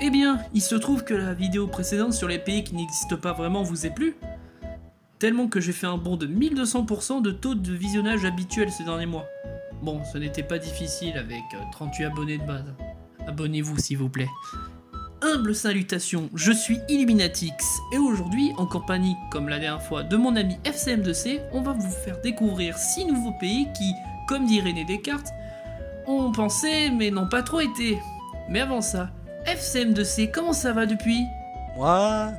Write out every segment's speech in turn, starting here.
Eh bien, il se trouve que la vidéo précédente sur les pays qui n'existent pas vraiment vous est plu, tellement que j'ai fait un bond de 1200% de taux de visionnage habituel ces derniers mois. Bon, ce n'était pas difficile avec 38 abonnés de base. Abonnez-vous s'il vous plaît. Humble salutations, je suis Illuminatix, et aujourd'hui, en compagnie, comme la dernière fois, de mon ami FCM2C, on va vous faire découvrir 6 nouveaux pays qui, comme dit René Descartes, ont pensé mais n'ont pas trop été. Mais avant ça, FCM2C, comment ça va depuis? Moi,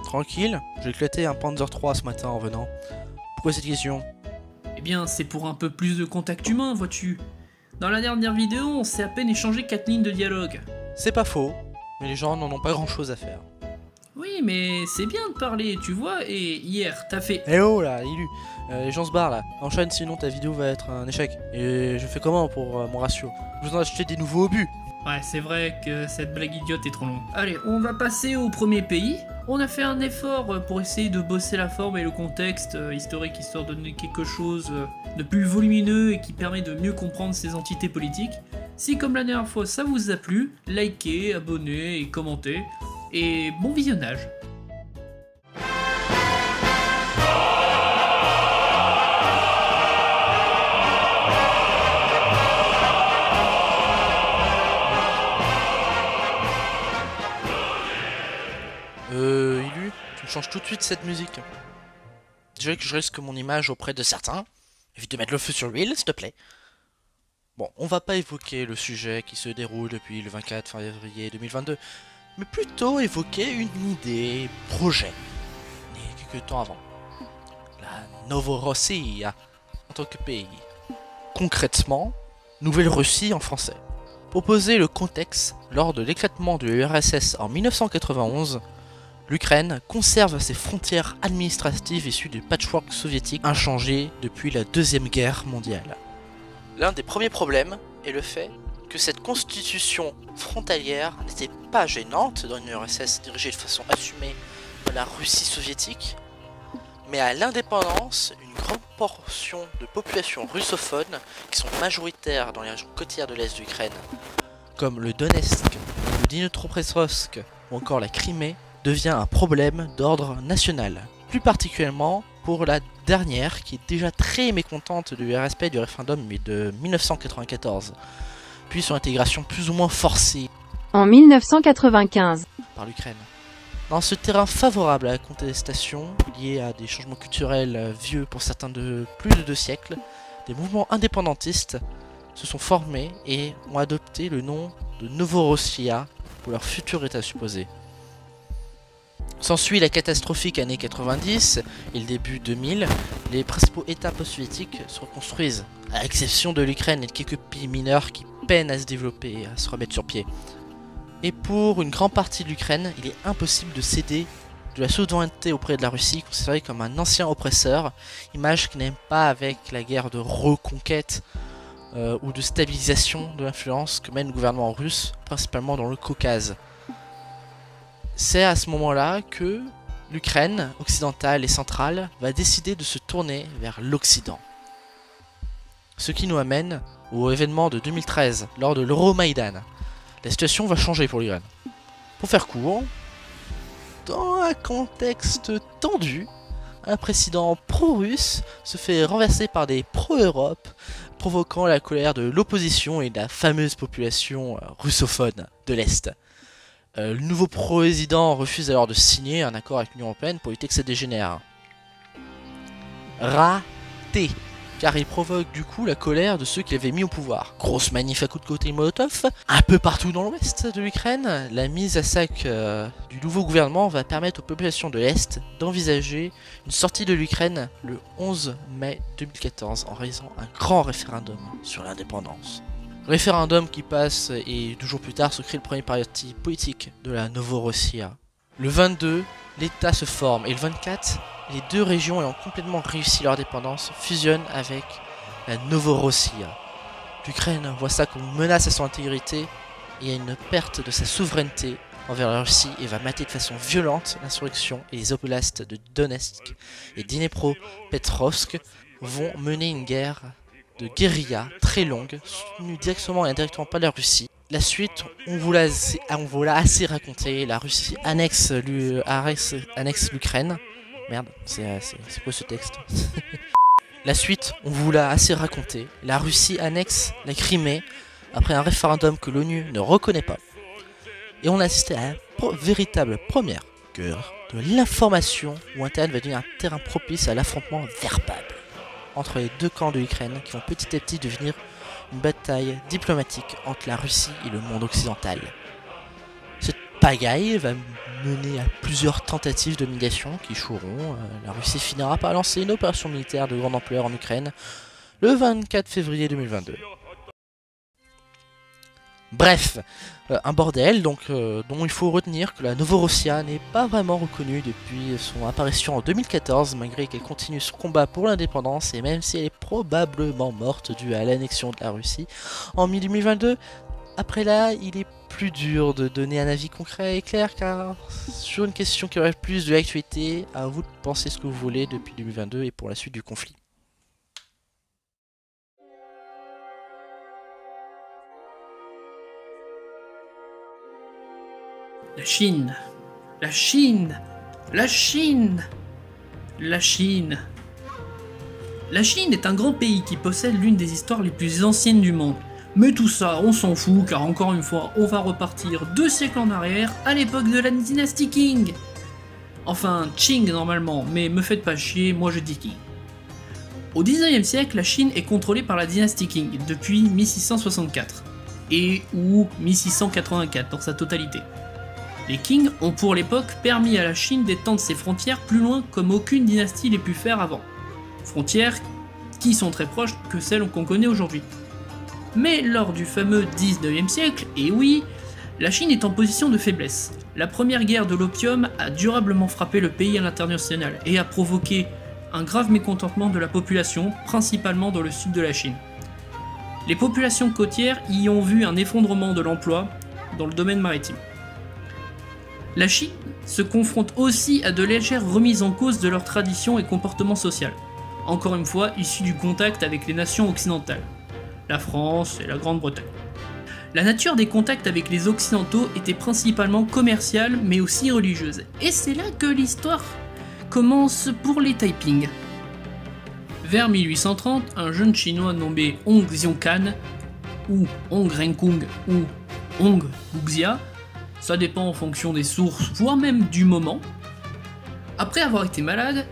tranquille, j'ai éclaté un Panzer 3 ce matin en venant. Pourquoi cette question? Eh bien, c'est pour un peu plus de contact humain, vois-tu. Dans la dernière vidéo, on s'est à peine échangé 4 lignes de dialogue. C'est pas faux, mais les gens n'en ont pas grand chose à faire. Oui, mais c'est bien de parler, tu vois, et hier, t'as fait... Eh oh là, Illu, les gens se barrent là. Enchaîne sinon ta vidéo va être un échec. Et je fais comment pour mon ratio? Je dois acheter des nouveaux obus. Ouais, c'est vrai que cette blague idiote est trop longue. Allez, on va passer au premier pays. On a fait un effort pour essayer de bosser la forme et le contexte historique, histoire de donner quelque chose de plus volumineux et qui permet de mieux comprendre ces entités politiques. Si comme la dernière fois ça vous a plu, likez, abonnez et commentez. Et bon visionnage. Illu, tu me changes tout de suite cette musique. Je dirais que je risque mon image auprès de certains. Évite de mettre le feu sur l'huile, s'il te plaît. Bon, on va pas évoquer le sujet qui se déroule depuis le 24 février 2022, mais plutôt évoquer une idée, projet, né quelques temps avant. La Novorossia, en tant que pays. Concrètement, Nouvelle-Russie en français. Pour poser le contexte, lors de l'éclatement de l'URSS en 1991, l'Ukraine conserve ses frontières administratives issues du patchwork soviétique inchangées depuis la Deuxième Guerre mondiale. L'un des premiers problèmes est le fait que cette constitution frontalière n'était pas gênante dans une URSS dirigée de façon assumée par la Russie soviétique, mais à l'indépendance, une grande portion de population russophone, qui sont majoritaires dans les régions côtières de l'Est de l'Ukraine, comme le Donetsk, le Dnipropetrovsk ou encore la Crimée, devient un problème d'ordre national. Plus particulièrement pour la dernière, qui est déjà très mécontente du respect du référendum de 1994, puis son intégration plus ou moins forcée en 1995 par l'Ukraine. Dans ce terrain favorable à la contestation, lié à des changements culturels vieux pour certains de plus de 2 siècles, des mouvements indépendantistes se sont formés et ont adopté le nom de Novorossia pour leur futur état supposé. S'ensuit la catastrophique année 90 et le début 2000, les principaux états post-soviétiques se reconstruisent, à l'exception de l'Ukraine et de quelques pays mineurs qui peinent à se développer et à se remettre sur pied. Et pour une grande partie de l'Ukraine, il est impossible de céder de la souveraineté auprès de la Russie, considérée comme un ancien oppresseur, image qui n'aime pas avec la guerre de reconquête ou de stabilisation de l'influence que mène le gouvernement russe, principalement dans le Caucase. C'est à ce moment-là que l'Ukraine occidentale et centrale va décider de se tourner vers l'Occident. Ce qui nous amène au événement de 2013, lors de l'Euromaïdan. La situation va changer pour l'Ukraine. Pour faire court, dans un contexte tendu, un président pro-russe se fait renverser par des pro-Europe, provoquant la colère de l'opposition et de la fameuse population russophone de l'Est. Le nouveau président refuse alors de signer un accord avec l'Union Européenne pour éviter que ça dégénère. Raté, car il provoque du coup la colère de ceux qui l'avaient mis au pouvoir. Grosse manif à coups de cocktail Molotov, un peu partout dans l'ouest de l'Ukraine, la mise à sac du nouveau gouvernement va permettre aux populations de l'Est d'envisager une sortie de l'Ukraine le 11 mai 2014 en réalisant un grand référendum sur l'indépendance. Référendum qui passe et 2 jours plus tard se crée le premier parti politique de la Novorossia. Le 22, l'État se forme et le 24, les 2 régions ayant complètement réussi leur indépendance fusionnent avec la Novorossia. L'Ukraine voit ça comme une menace à son intégrité et à une perte de sa souveraineté envers la Russie et va mater de façon violente l'insurrection, et les oblasts de Donetsk et Dnipropetrovsk vont mener une guerre de guérilla très longue, soutenue directement et indirectement par la Russie, La suite, on vous l'a assez raconté. La Russie annexe l'Ukraine. Merde, c'est quoi ce texte? La suite, on vous l'a assez raconté. La Russie annexe la Crimée après un référendum que l'ONU ne reconnaît pas. Et on a assisté à la véritable première guerre de l'information où Internet va devenir un terrain propice à l'affrontement verbal entre les deux camps de l'Ukraine qui vont petit à petit devenir une bataille diplomatique entre la Russie et le monde occidental. Cette pagaille va mener à plusieurs tentatives de médiation qui échoueront. La Russie finira par lancer une opération militaire de grande ampleur en Ukraine le 24 février 2022. Bref, un bordel dont il faut retenir que la Novorossia n'est pas vraiment reconnue depuis son apparition en 2014, malgré qu'elle continue son combat pour l'indépendance, et même si elle est probablement morte due à l'annexion de la Russie en mi-2022. Après là, il est plus dur de donner un avis concret et clair, car sur une question qui relève plus de l'actualité, à vous de penser ce que vous voulez depuis 2022 et pour la suite du conflit. La Chine, la Chine, la Chine, la Chine. La Chine est un grand pays qui possède l'une des histoires les plus anciennes du monde. Mais tout ça, on s'en fout, car encore une fois, on va repartir 2 siècles en arrière, à l'époque de la dynastie Qing. Enfin, Qing normalement, mais me faites pas chier, moi je dis Qing. Au 19e siècle, la Chine est contrôlée par la dynastie Qing, depuis 1664, et ou 1684 dans sa totalité. Les Qing ont pour l'époque permis à la Chine d'étendre ses frontières plus loin comme aucune dynastie l'ait pu faire avant. Frontières qui sont très proches que celles qu'on connaît aujourd'hui. Mais lors du fameux 19e siècle, et oui, la Chine est en position de faiblesse. La première guerre de l'opium a durablement frappé le pays à l'international et a provoqué un grave mécontentement de la population, principalement dans le sud de la Chine. Les populations côtières y ont vu un effondrement de l'emploi dans le domaine maritime. La Chine se confronte aussi à de légères remises en cause de leurs traditions et comportements sociaux, encore une fois issus du contact avec les nations occidentales, la France et la Grande-Bretagne. La nature des contacts avec les Occidentaux était principalement commerciale mais aussi religieuse, et c'est là que l'histoire commence pour les Taiping. Vers 1830, un jeune chinois nommé Hong Xiuquan, ou Hong Renkung, ou Hong Wuxia, ça dépend en fonction des sources, voire même du moment. Après avoir été malade,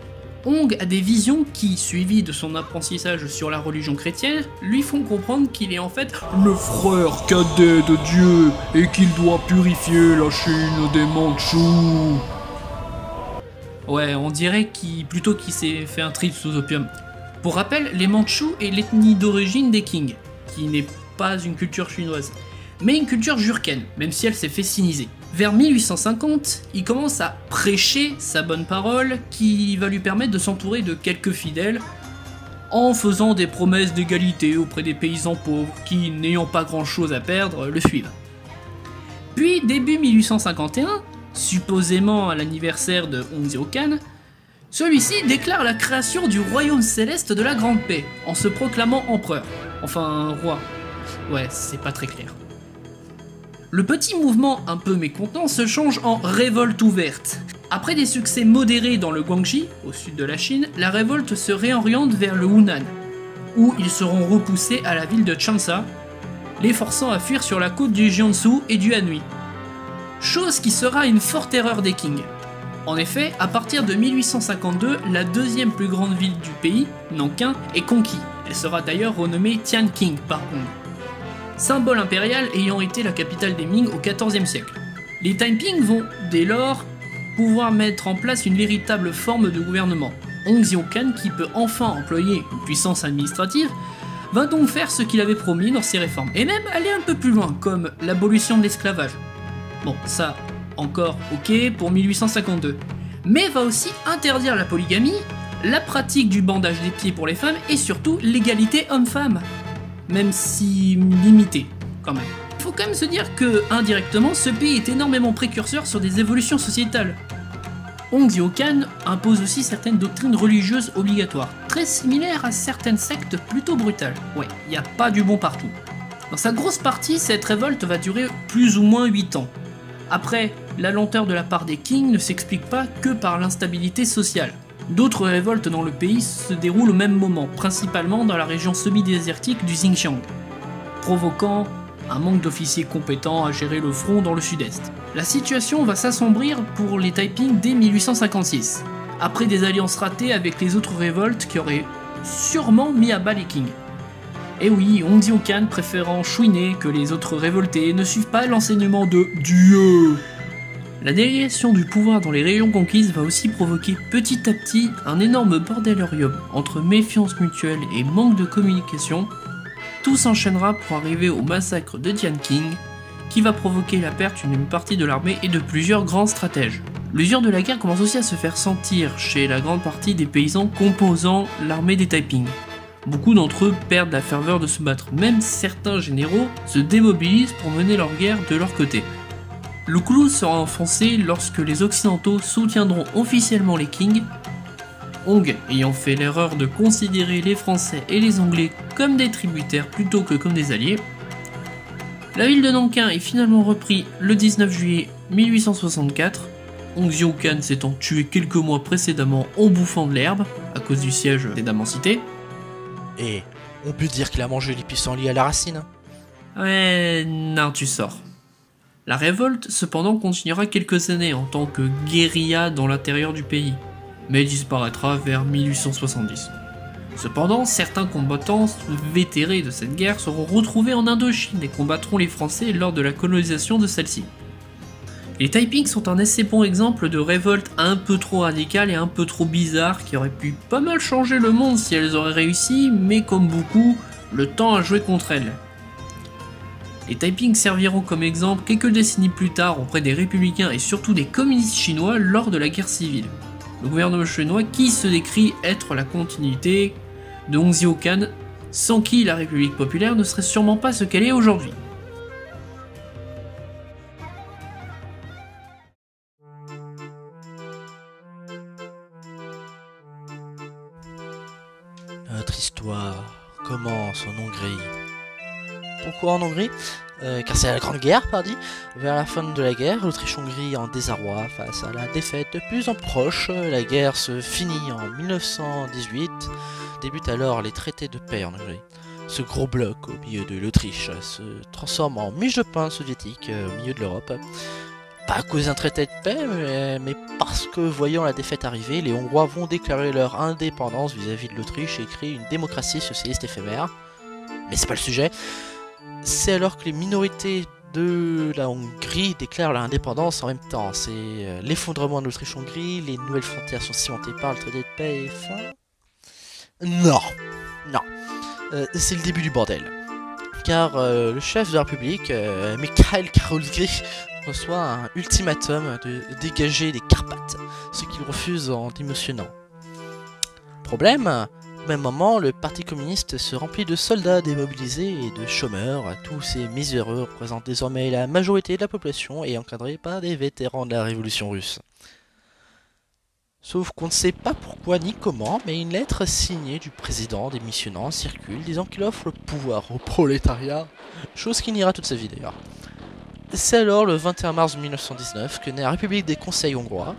Hong a des visions qui, suivies de son apprentissage sur la religion chrétienne, lui font comprendre qu'il est en fait le frère cadet de Dieu et qu'il doit purifier la Chine des Mandchous. Ouais, on dirait qu'il s'est fait un trip sous opium. Pour rappel, les Mandchous est l'ethnie d'origine des Qing, qui n'est pas une culture chinoise, mais une culture jurkène, même si elle s'est fait siniser. Vers 1850, il commence à prêcher sa bonne parole qui va lui permettre de s'entourer de quelques fidèles en faisant des promesses d'égalité auprès des paysans pauvres qui, n'ayant pas grand chose à perdre, le suivent. Puis, début 1851, supposément à l'anniversaire de Hong Xiuquan, celui-ci déclare la création du royaume céleste de la Grande Paix en se proclamant empereur, enfin roi. Ouais, c'est pas très clair. Le petit mouvement un peu mécontent se change en révolte ouverte. Après des succès modérés dans le Guangxi, au sud de la Chine, la révolte se réoriente vers le Hunan, où ils seront repoussés à la ville de Changsha, les forçant à fuir sur la côte du Jiangsu et du Anhui. Chose qui sera une forte erreur des Qing. En effet, à partir de 1852, la deuxième plus grande ville du pays, Nankin, est conquise. Elle sera d'ailleurs renommée Tianqing par Hong, symbole impérial ayant été la capitale des Ming au XIVe siècle. Les Taiping vont, dès lors, pouvoir mettre en place une véritable forme de gouvernement. Hong Xiuquan, qui peut enfin employer une puissance administrative, va donc faire ce qu'il avait promis dans ses réformes, et même aller un peu plus loin, comme l'abolition de l'esclavage. Bon, ça, encore ok pour 1852, mais va aussi interdire la polygamie, la pratique du bandage des pieds pour les femmes, et surtout l'égalité homme-femme. Même si limité, quand même. Il faut quand même se dire que, indirectement, ce pays est énormément précurseur sur des évolutions sociétales. Hong Xiuquan impose aussi certaines doctrines religieuses obligatoires, très similaires à certaines sectes plutôt brutales. Ouais, il n'y a pas du bon partout. Dans sa grosse partie, cette révolte va durer plus ou moins 8 ans. Après, la lenteur de la part des kings ne s'explique pas que par l'instabilité sociale. D'autres révoltes dans le pays se déroulent au même moment, principalement dans la région semi-désertique du Xinjiang, provoquant un manque d'officiers compétents à gérer le front dans le sud-est. La situation va s'assombrir pour les Taiping dès 1856, après des alliances ratées avec les autres révoltes qui auraient sûrement mis à bas les kings. Et oui, Hong Xiuquan préférant chouiner que les autres révoltés ne suivent pas l'enseignement de Dieu. La délégation du pouvoir dans les régions conquises va aussi provoquer petit à petit un énorme bordélium entre méfiance mutuelle et manque de communication. Tout s'enchaînera pour arriver au massacre de Tianqing, qui va provoquer la perte d'une partie de l'armée et de plusieurs grands stratèges. L'usure de la guerre commence aussi à se faire sentir chez la grande partie des paysans composant l'armée des Taiping. Beaucoup d'entre eux perdent la ferveur de se battre, même certains généraux se démobilisent pour mener leur guerre de leur côté. Le clou sera enfoncé lorsque les occidentaux soutiendront officiellement les kings, Hong ayant fait l'erreur de considérer les Français et les Anglais comme des tributaires plutôt que comme des alliés. La ville de Nankin est finalement reprise le 19 juillet 1864, Hong Xiuquan s'étant tué quelques mois précédemment en bouffant de l'herbe à cause du siège des dames en cité. Et on peut dire qu'il a mangé les pissenlits à la racine. Ouais, non, tu sors. La révolte, cependant, continuera quelques années en tant que guérilla dans l'intérieur du pays, mais disparaîtra vers 1870. Cependant, certains combattants vétérés de cette guerre seront retrouvés en Indochine et combattront les Français lors de la colonisation de celle-ci. Les Taiping sont un assez bon exemple de révolte un peu trop radicale et un peu trop bizarre qui aurait pu pas mal changer le monde si elles auraient réussi, mais comme beaucoup, le temps a joué contre elles. Les Taiping serviront comme exemple quelques décennies plus tard auprès des républicains et surtout des communistes chinois lors de la guerre civile. Le gouvernement chinois qui se décrit être la continuité de Hong Xiuquan, sans qui la République populaire ne serait sûrement pas ce qu'elle est aujourd'hui. Notre histoire commence en Hongrie. Pourquoi en Hongrie? Car c'est la Grande Guerre, pardi. Vers la fin de la guerre, l'Autriche-Hongrie en désarroi face à la défaite de plus en proche. La guerre se finit en 1918. Débutent alors les traités de paix en Hongrie. Ce gros bloc au milieu de l'Autriche se transforme en miche de pain soviétique au milieu de l'Europe. Pas à cause d'un traité de paix, mais parce que voyant la défaite arriver, les Hongrois vont déclarer leur indépendance vis-à-vis de l'Autriche et créer une démocratie socialiste éphémère. Mais c'est pas le sujet. C'est alors que les minorités de la Hongrie déclarent leur indépendance en même temps. C'est l'effondrement de l'Autriche-Hongrie, les nouvelles frontières sont cimentées par le traité de paix et fin... Non, c'est le début du bordel. Car le chef de la République, Mikhail Kharolgi, reçoit un ultimatum de dégager des Carpates, ce qu'il refuse en démissionnant. Problème, au même moment, le parti communiste se remplit de soldats démobilisés et de chômeurs. Tous ces miséreux représentent désormais la majorité de la population et encadrés par des vétérans de la révolution russe. Sauf qu'on ne sait pas pourquoi ni comment, mais une lettre signée du président démissionnant circule disant qu'il offre le pouvoir au prolétariat, chose qui n'ira toute sa vie d'ailleurs. C'est alors le 21 mars 1919 que naît la République des Conseils hongrois.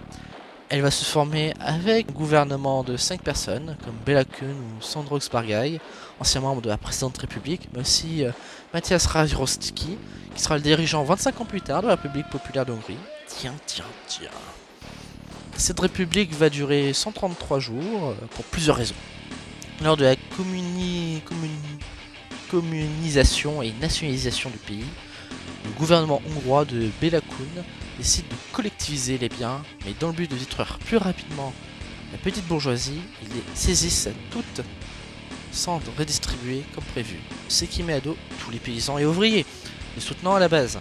Elle va se former avec un gouvernement de 5 personnes, comme Béla Kun ou Sándor Szarvas, ancien membre de la précédente République, mais aussi Matyas Rákóczi, qui sera le dirigeant 25 ans plus tard de la République populaire de Hongrie. Tiens. Cette république va durer 133 jours pour plusieurs raisons. Lors de la communisation et nationalisation du pays, le gouvernement hongrois de Béla Kun décide de collectiviser les biens, mais dans le but de détruire plus rapidement la petite bourgeoisie, ils les saisissent toutes sans redistribuer comme prévu, ce qui met à dos tous les paysans et ouvriers, les soutenant à la base.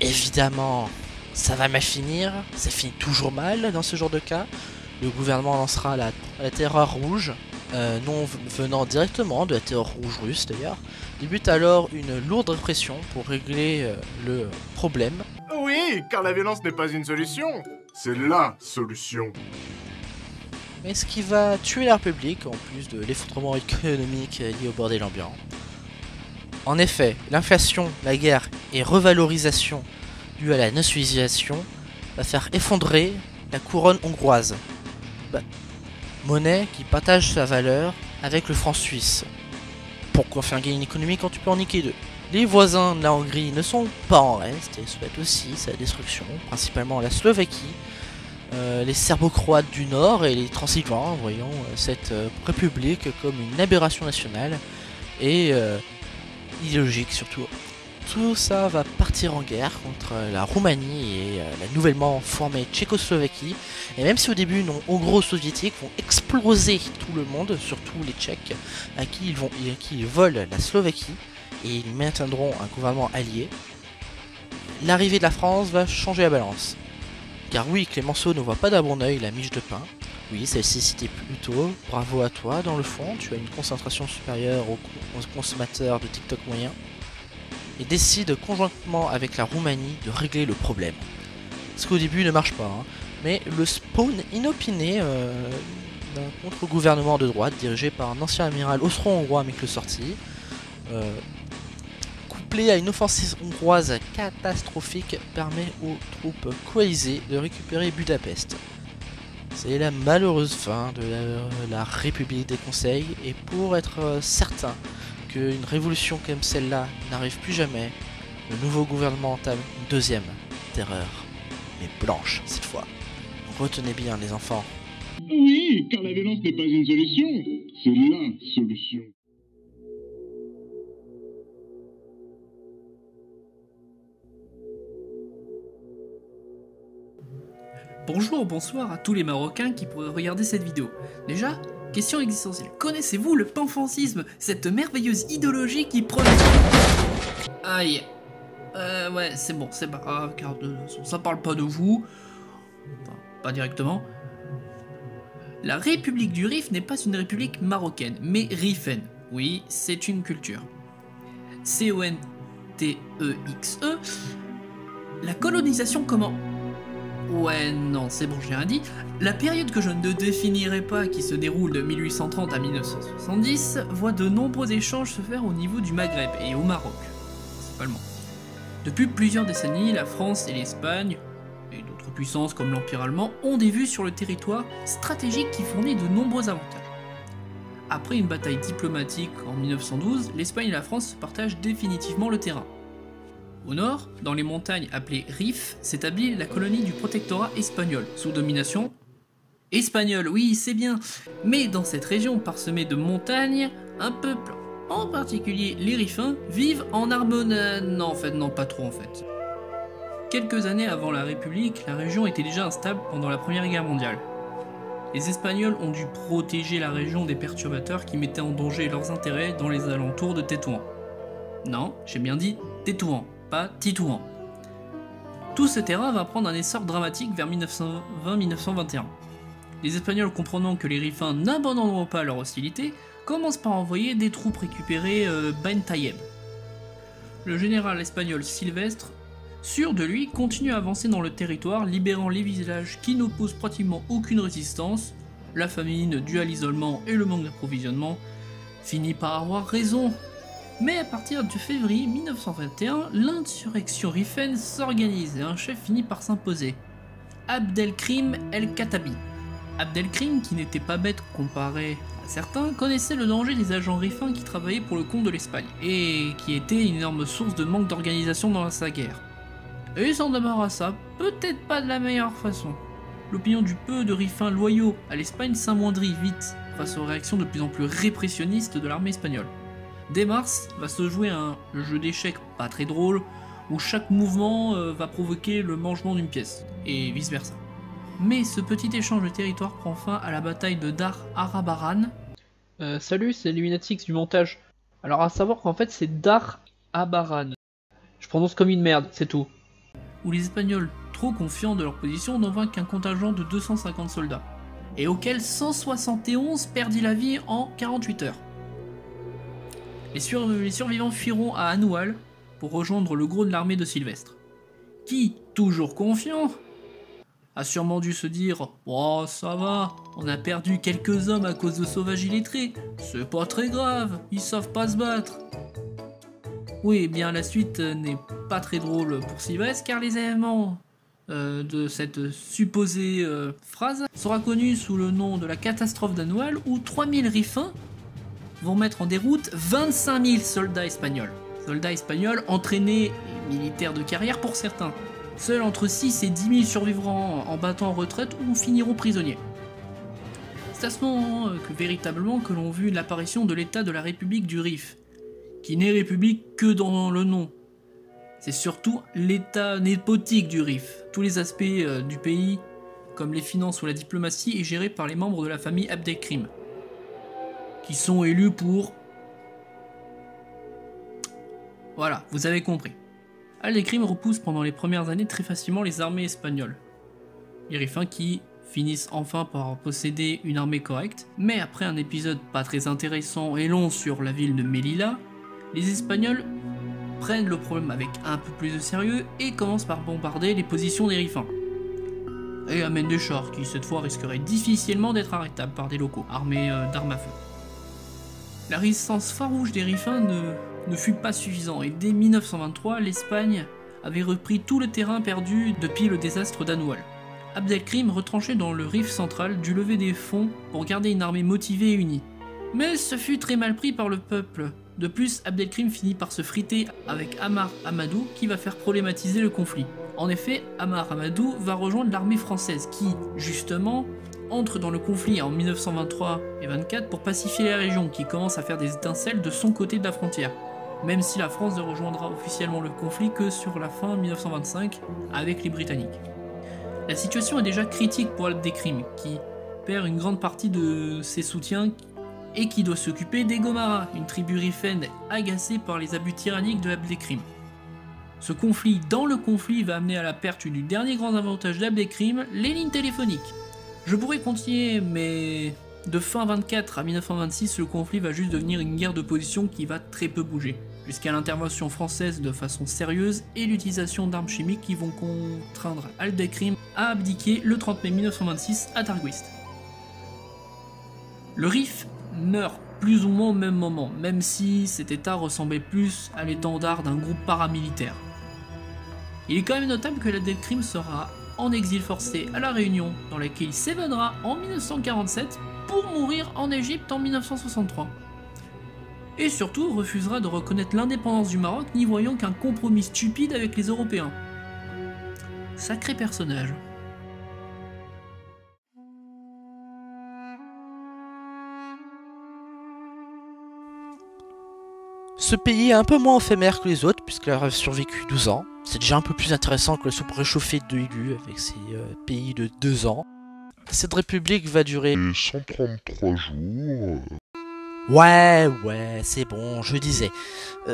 Évidemment, ça va mal finir, ça finit toujours mal dans ce genre de cas. Le gouvernement lancera la terreur rouge, non venant directement de la terreur rouge russe d'ailleurs. Débute alors une lourde répression pour régler le problème. Oui, car la violence n'est pas une solution. C'est LA solution. Mais ce qui va tuer la République, en plus de l'effondrement économique lié au bordel ambiant. En effet, l'inflation, la guerre et revalorisation due à la nationalisation va faire effondrer la couronne hongroise, monnaie qui partage sa valeur avec le franc suisse. Pourquoi faire un gain économique quand tu peux en niquer deux? Les voisins de la Hongrie ne sont pas en reste et souhaitent aussi sa destruction, principalement la Slovaquie, les Serbo-Croates du Nord et les Transylvains, voyant cette république comme une aberration nationale et idéologique surtout. Tout ça va partir en guerre contre la Roumanie et la nouvellement formée Tchécoslovaquie. Et même si au début, nos hongro-soviétiques vont exploser tout le monde, surtout les Tchèques, à qui ils volent la Slovaquie, et ils maintiendront un gouvernement allié, l'arrivée de la France va changer la balance. Car oui, Clémenceau ne voit pas d'un bon oeil la miche de pain. Oui, celle-ci citait plus tôt. Bravo à toi, dans le fond, tu as une concentration supérieure aux consommateurs de TikTok moyen. Et décide conjointement avec la Roumanie de régler le problème. Ce qu'au début ne marche pas, hein. Mais le spawn inopiné d'un contre-gouvernement de droite dirigé par un ancien amiral austro-hongrois Mikl Horthy, couplé à une offensive hongroise catastrophique, permet aux troupes coalisées de récupérer Budapest. C'est la malheureuse fin de la République des Conseils, et pour être certain qu'une révolution comme celle-là n'arrive plus jamais, le nouveau gouvernement entame une deuxième terreur, mais blanche cette fois. Retenez bien les enfants. Oui, car la violence n'est pas une solution, c'est la solution. Bonjour, bonsoir à tous les Marocains qui pourraient regarder cette vidéo. Déjà, question existentielle. Connaissez-vous le panfrancisme, cette merveilleuse idéologie qui prône... Aïe. Ouais, c'est bon, c'est pas grave, car ça parle pas de vous. Enfin, pas directement. La République du Rif n'est pas une république marocaine, mais rifaine. Oui, c'est une culture. C-O-N-T-E-X-E. La colonisation comment? Ouais, non, c'est bon, j'ai rien dit. La période que je ne définirai pas, qui se déroule de 1830 à 1970, voit de nombreux échanges se faire au niveau du Maghreb et au Maroc, principalement. Depuis plusieurs décennies, la France et l'Espagne, et d'autres puissances comme l'Empire allemand, ont des vues sur le territoire stratégique qui fournit de nombreux avantages. Après une bataille diplomatique en 1912, l'Espagne et la France se partagent définitivement le terrain. Au nord, dans les montagnes appelées Rif, s'établit la colonie du protectorat espagnol, sous domination espagnole, oui c'est bien, mais dans cette région parsemée de montagnes, un peuple, en particulier les Rifins, vivent en harmonie... non pas trop en fait. Quelques années avant la République, la région était déjà instable pendant la Première Guerre mondiale. Les Espagnols ont dû protéger la région des perturbateurs qui mettaient en danger leurs intérêts dans les alentours de Tétouan. Non, j'ai bien dit Tétouan, pas Titouan. Tout ce terrain va prendre un essor dramatique vers 1920-1921. Les Espagnols, comprenant que les Rifins n'abandonneront pas leur hostilité, commencent par envoyer des troupes récupérer Ben Tayeb. Le général espagnol Silvestre, sûr de lui, continue à avancer dans le territoire, libérant les villages qui n'opposent pratiquement aucune résistance. La famine, due à l'isolement et le manque d'approvisionnement, finit par avoir raison. Mais à partir de février 1921, l'insurrection rifaine s'organise et un chef finit par s'imposer. Abdelkrim el-Khattabi. Abdelkrim, qui n'était pas bête comparé à certains, connaissait le danger des agents rifins qui travaillaient pour le compte de l'Espagne, et qui était une énorme source de manque d'organisation dans sa guerre. Et il s'en débarrassa, peut-être pas de la meilleure façon. L'opinion du peu de rifins loyaux à l'Espagne s'amoindrit vite face aux réactions de plus en plus répressionnistes de l'armée espagnole. Dès mars, va se jouer un jeu d'échecs pas très drôle, où chaque mouvement va provoquer le mangement d'une pièce, et vice versa. Mais ce petit échange de territoire prend fin à la bataille de Dar Arabaran. Salut, c'est Luminatix du montage. Alors à savoir qu'en fait c'est Dar Abaran. Je prononce comme une merde, c'est tout. Où les Espagnols, trop confiants de leur position, n'ont vaincu qu'un contingent de 250 soldats, et auquel 171 perdit la vie en 48 heures. Les survivants fuiront à Anoual pour rejoindre le gros de l'armée de Sylvestre, qui, toujours confiant, a sûrement dû se dire « Oh, ça va, on a perdu quelques hommes à cause de sauvages illettrés, c'est pas très grave, ils savent pas se battre. » Oui, eh bien la suite n'est pas très drôle pour Sylvestre car les événements de cette supposée phrase sera connu sous le nom de la catastrophe d'Anoual où 3000 Rifains vont mettre en déroute 25 000 soldats espagnols. Soldats espagnols entraînés et militaires de carrière pour certains. Seuls entre 6 et 10 000 survivront en battant en retraite ou finiront prisonniers. C'est à ce moment que véritablement que l'on vu l'apparition de l'état de la République du Rif, qui n'est république que dans le nom. C'est surtout l'état népotique du Rif. Tous les aspects du pays, comme les finances ou la diplomatie, est géré par les membres de la famille Abdelkrim, qui sont élus pour... Voilà, vous avez compris. Abdelkrim repousse pendant les premières années très facilement les armées espagnoles. Les Rifains qui finissent enfin par posséder une armée correcte, mais après un épisode pas très intéressant et long sur la ville de Melilla, les Espagnols prennent le problème avec un peu plus de sérieux et commencent par bombarder les positions des Rifains. Et amènent des chars qui cette fois risqueraient difficilement d'être arrêtables par des locaux armés d'armes à feu. La résistance farouche des Rifains ne fut pas suffisante et dès 1923, l'Espagne avait repris tout le terrain perdu depuis le désastre d'Anoual. Abdelkrim, retranché dans le Rif central, dut lever des fonds pour garder une armée motivée et unie. Mais ce fut très mal pris par le peuple. De plus, Abdelkrim finit par se friter avec Amar Amadou qui va faire problématiser le conflit. En effet, Amar Amadou va rejoindre l'armée française qui, justement, entre dans le conflit en 1923 et 24 pour pacifier la région qui commence à faire des étincelles de son côté de la frontière. Même si la France ne rejoindra officiellement le conflit que sur la fin 1925 avec les Britanniques. La situation est déjà critique pour Abdelkrim qui perd une grande partie de ses soutiens et qui doit s'occuper des Gomaras, une tribu rifaine agacée par les abus tyranniques de Abdelkrim. Ce conflit dans le conflit va amener à la perte du dernier grand avantage d'Abdelkrim, les lignes téléphoniques. Je pourrais continuer, mais de fin 24 à 1926, le conflit va juste devenir une guerre de position qui va très peu bouger, jusqu'à l'intervention française de façon sérieuse et l'utilisation d'armes chimiques qui vont contraindre Abdelkrim à abdiquer le 30 mai 1926 à Targuist. Le Rif meurt plus ou moins au même moment, même si cet état ressemblait plus à l'étendard d'un groupe paramilitaire. Il est quand même notable que Abdelkrim sera en exil forcé à La Réunion, dans laquelle il s'évadera en 1947 pour mourir en Égypte en 1963. Et surtout refusera de reconnaître l'indépendance du Maroc, n'y voyant qu'un compromis stupide avec les Européens. Sacré personnage. Ce pays est un peu moins éphémère que les autres, puisqu'il a survécu 12 ans. C'est déjà un peu plus intéressant que le soupe réchauffé de Ilu, avec ses pays de 2 ans. Cette république va durer... 133 jours. Ouais, c'est bon, je disais.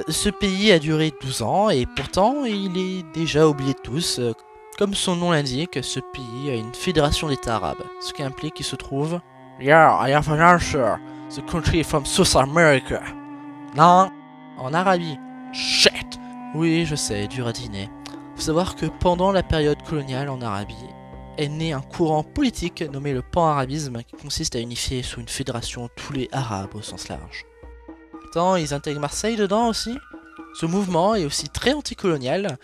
Ce pays a duré 12 ans, et pourtant, il est déjà oublié de tous. Comme son nom l'indique, ce pays a une fédération d'États arabes, ce qui implique qu'il se trouve... Yeah, I have an answer. The country from South America. Non, en Arabie. Shit. Oui, je sais, dur à dîner. Faut savoir que pendant la période coloniale en Arabie, est né un courant politique nommé le pan-arabisme qui consiste à unifier sous une fédération tous les arabes au sens large. Attends, ils intègrent Marseille dedans aussi? Ce mouvement est aussi très anticolonial.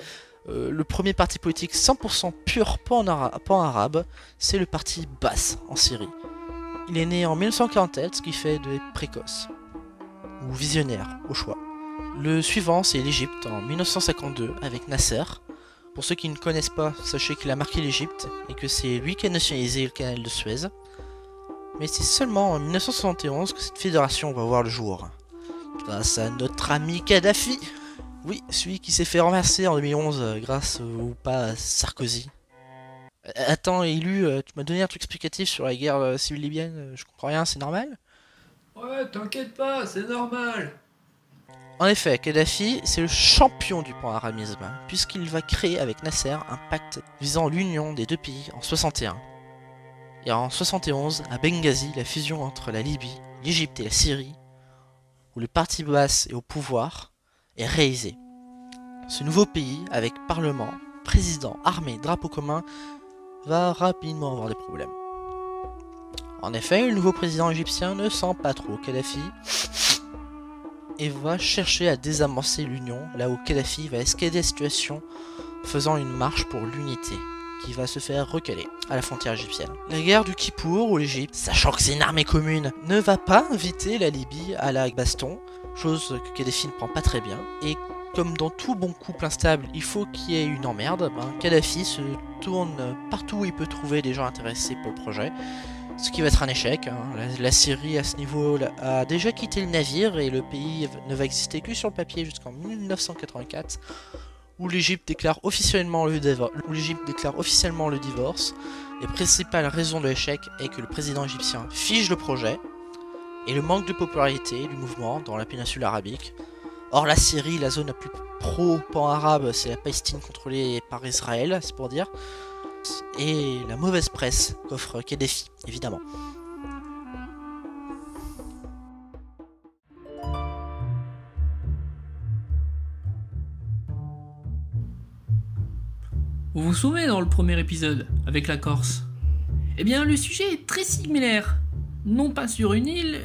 Le premier parti politique 100% pur pan-arabe, c'est le parti Baas en Syrie. Il est né en 1947, ce qui fait de précoce, ou visionnaire au choix. Le suivant, c'est l'Égypte en 1952 avec Nasser. Pour ceux qui ne connaissent pas, sachez qu'il a marqué l'Égypte et que c'est lui qui a nationalisé le canal de Suez. Mais c'est seulement en 1971 que cette fédération va voir le jour. Grâce à notre ami Kadhafi. Oui, celui qui s'est fait renverser en 2011 grâce ou pas à Sarkozy. Attends, Élu, tu m'as donné un truc explicatif sur la guerre civile libyenne, je comprends rien, c'est normal? Ouais, t'inquiète pas, c'est normal. En effet, Kadhafi, c'est le champion du pan-arabisme, puisqu'il va créer avec Nasser un pacte visant l'union des deux pays en 61. Et en 71, à Benghazi, la fusion entre la Libye, l'Égypte et la Syrie, où le parti Baas est au pouvoir, est réalisée. Ce nouveau pays, avec parlement, président, armée, drapeau commun, va rapidement avoir des problèmes. En effet, le nouveau président égyptien ne sent pas trop Kadhafi, et va chercher à désamorcer l'union, là où Kadhafi va escalader la situation en faisant une marche pour l'unité, qui va se faire recaler à la frontière égyptienne. La guerre du Kippour, où l'Égypte, sachant que c'est une armée commune, ne va pas inviter la Libye à la baston, chose que Kadhafi ne prend pas très bien, et comme dans tout bon couple instable, il faut qu'il y ait une emmerde, Kadhafi se tourne partout où il peut trouver des gens intéressés pour le projet, ce qui va être un échec. La Syrie à ce niveau a déjà quitté le navire et le pays ne va exister que sur le papier jusqu'en 1984, où l'Égypte déclare officiellement le divorce. Les principales raisons de l'échec est que le président égyptien fige le projet et le manque de popularité du mouvement dans la péninsule arabique. Or la Syrie, la zone la plus pro-pan-arabe, c'est la Palestine contrôlée par Israël, c'est pour dire. Et la mauvaise presse qu'offre Kadhafi, évidemment. Vous vous souvenez dans le premier épisode, avec la Corse? Eh bien, le sujet est très similaire. Non pas sur une île,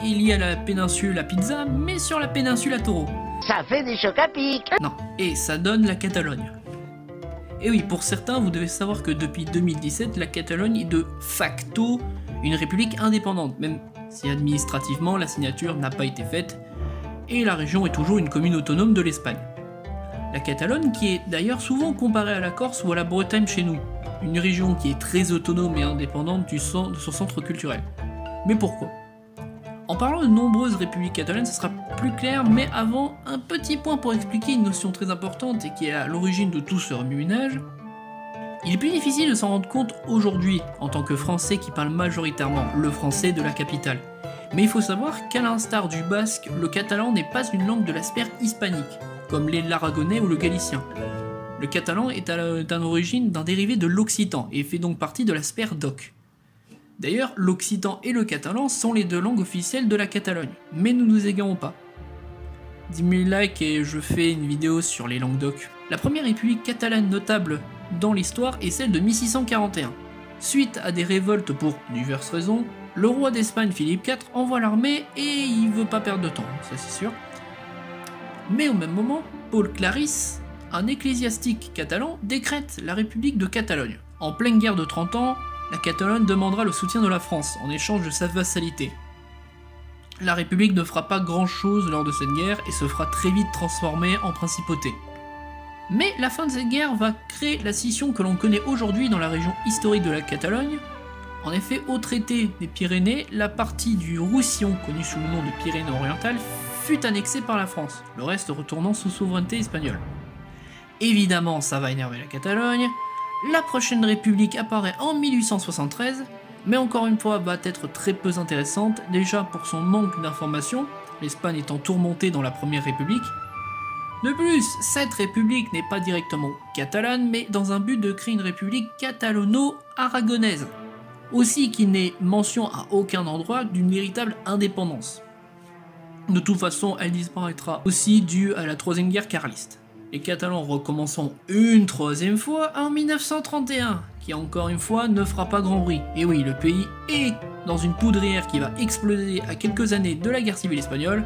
il y a la péninsule à Pizza, mais sur la péninsule à Taureau. Ça fait des chocs à pic. Non, et ça donne la Catalogne. Et oui, pour certains, vous devez savoir que depuis 2017, la Catalogne est de facto une république indépendante, même si administrativement la signature n'a pas été faite, et la région est toujours une commune autonome de l'Espagne. La Catalogne qui est d'ailleurs souvent comparée à la Corse ou à la Bretagne chez nous, une région qui est très autonome et indépendante de son centre culturel. Mais pourquoi ? En parlant de nombreuses républiques catalanes, ce sera plus clair, mais avant, un petit point pour expliquer une notion très importante et qui est à l'origine de tout ce remue-ménage. Il est plus difficile de s'en rendre compte aujourd'hui, en tant que Français qui parle majoritairement le français de la capitale. Mais il faut savoir qu'à l'instar du basque, le catalan n'est pas une langue de la sphère hispanique, comme l'est l'aragonais ou le galicien. Le catalan est à l'origine d'un dérivé de l'occitan et fait donc partie de la sphère d'oc. D'ailleurs, l'occitan et le catalan sont les deux langues officielles de la Catalogne, mais nous nous égarons pas. 10 000 likes et je fais une vidéo sur les langues d'oc. La première république catalane notable dans l'histoire est celle de 1641. Suite à des révoltes pour diverses raisons, le roi d'Espagne Philippe IV envoie l'armée et il veut pas perdre de temps, ça c'est sûr. Mais au même moment, Paul Claris, un ecclésiastique catalan, décrète la République de Catalogne. En pleine guerre de 30 ans, la Catalogne demandera le soutien de la France en échange de sa vassalité. La République ne fera pas grand chose lors de cette guerre et se fera très vite transformer en principauté. Mais la fin de cette guerre va créer la scission que l'on connaît aujourd'hui dans la région historique de la Catalogne. En effet, au traité des Pyrénées, la partie du Roussillon, connue sous le nom de Pyrénées orientales, fut annexée par la France, le reste retournant sous souveraineté espagnole. Évidemment, ça va énerver la Catalogne. La prochaine république apparaît en 1873, mais encore une fois va être très peu intéressante, déjà pour son manque d'informations, l'Espagne étant tourmentée dans la première république. De plus, cette république n'est pas directement catalane, mais dans un but de créer une république catalono-aragonaise. Aussi qui n'est mention à aucun endroit d'une véritable indépendance. De toute façon, elle disparaîtra aussi due à la troisième guerre carliste. Les Catalans recommenceront une troisième fois en 1931, qui encore une fois ne fera pas grand bruit. Et oui, le pays est dans une poudrière qui va exploser à quelques années de la guerre civile espagnole.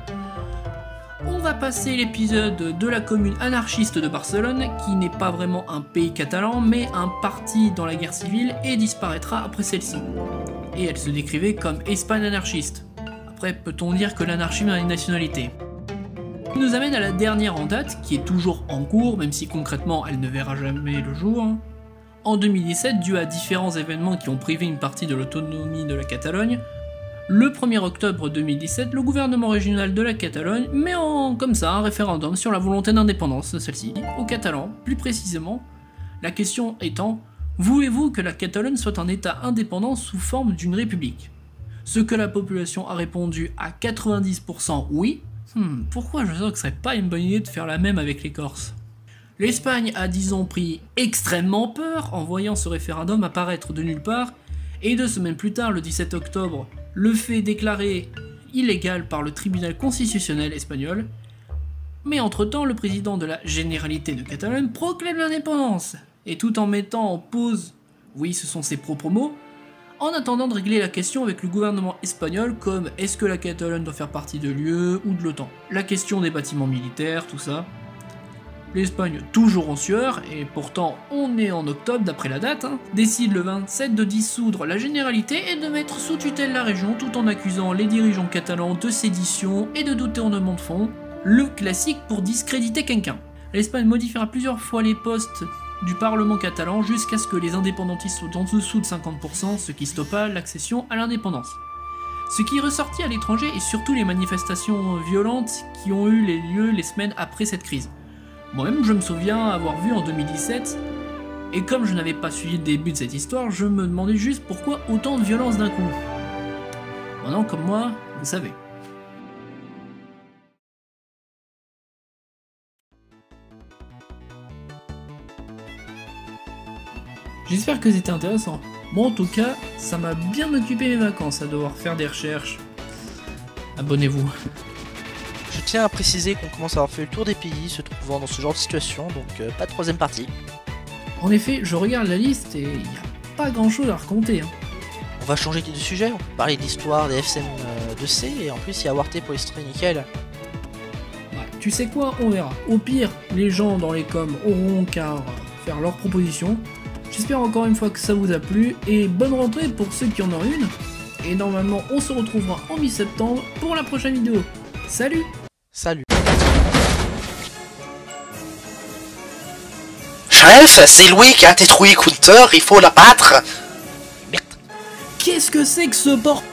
On va passer l'épisode de la commune anarchiste de Barcelone, qui n'est pas vraiment un pays catalan, mais un parti dans la guerre civile et disparaîtra après celle-ci. Et elle se décrivait comme Espagne anarchiste. Après, peut-on dire que l'anarchie a une nationalité ? Ce qui nous amène à la dernière en date, qui est toujours en cours, même si concrètement elle ne verra jamais le jour. En 2017, dû à différents événements qui ont privé une partie de l'autonomie de la Catalogne, le 1er octobre 2017, le gouvernement régional de la Catalogne met comme ça un référendum sur la volonté d'indépendance de celle-ci, aux Catalans, plus précisément. La question étant, voulez-vous que la Catalogne soit un État indépendant sous forme d'une république ? Ce que la population a répondu à 90% oui. Pourquoi je sens que ce serait pas une bonne idée de faire la même avec les Corses ? L'Espagne a disons pris extrêmement peur en voyant ce référendum apparaître de nulle part, et 2 semaines plus tard, le 17 octobre, le fait déclaré illégal par le tribunal constitutionnel espagnol. Mais entre-temps, le président de la Généralité de Catalogne proclame l'indépendance, et tout en mettant en pause, oui ce sont ses propres mots, en attendant de régler la question avec le gouvernement espagnol, comme est-ce que la Catalogne doit faire partie de l'UE ou de l'OTAN. La question des bâtiments militaires, tout ça. L'Espagne, toujours en sueur, et pourtant on est en octobre d'après la date, décide le 27 de dissoudre la Généralité et de mettre sous tutelle la région tout en accusant les dirigeants catalans de sédition et de détournement de fonds, le classique pour discréditer quelqu'un. L'Espagne modifiera plusieurs fois les postes du Parlement catalan jusqu'à ce que les indépendantistes soient en dessous de 50%, ce qui stoppa l'accession à l'indépendance. Ce qui est ressorti à l'étranger est surtout les manifestations violentes qui ont eu lieu les semaines après cette crise. Moi-même, je me souviens avoir vu en 2017, et comme je n'avais pas suivi le début de cette histoire, je me demandais juste pourquoi autant de violence d'un coup. Maintenant, comme moi, vous savez. J'espère que c'était intéressant. Moi, en tout cas, ça m'a bien occupé mes vacances à devoir faire des recherches. Abonnez-vous. Je tiens à préciser qu'on commence à avoir fait le tour des pays se trouvant dans ce genre de situation, donc pas de troisième partie. En effet, je regarde la liste et il n'y a pas grand chose à raconter. On va changer de sujet, on va parler de l'histoire des FSM 2C, et en plus il y a Warte pour l'histoire nickel. Ouais, tu sais quoi, on verra. Au pire, les gens dans les coms auront qu'à faire leurs propositions. J'espère encore une fois que ça vous a plu, et bonne rentrée pour ceux qui en ont une. Et normalement, on se retrouvera en mi-septembre pour la prochaine vidéo. Salut! Salut. Chef, c'est Louis qui a détruit Counter, il faut l'abattre. Qu'est-ce que c'est que ce bord